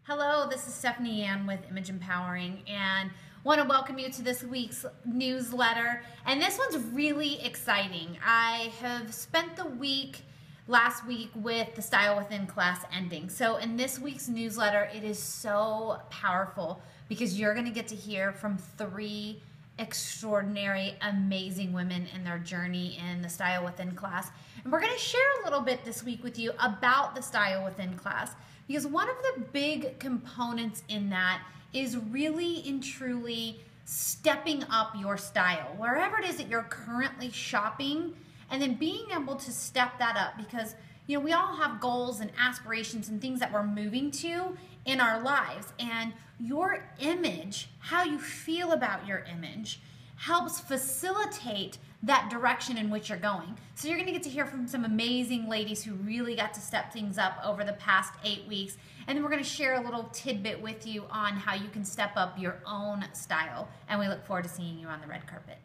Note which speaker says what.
Speaker 1: Hello, this is Stephanie Ann with Image Empowering, and want to welcome you to this week's newsletter. And this one's really exciting. I have spent the last week with the Style Within class ending. So in this week's newsletter, it is so powerful because you're going to get to hear from three extraordinary, amazing women in their journey in the Style Within class. And we're going to share a little bit this week with you about the Style Within class, because one of the big components in that is really and truly stepping up your style, wherever it is that you're currently shopping, and then being able to step that up, because we all have goals and aspirations and things that we're moving to in our lives, and your image, how you feel about your image, helps facilitate that direction in which you're going. So you're going to get to hear from some amazing ladies who really got to step things up over the past 8 weeks, and then we're going to share a little tidbit with you on how you can step up your own style, and we look forward to seeing you on the red carpet.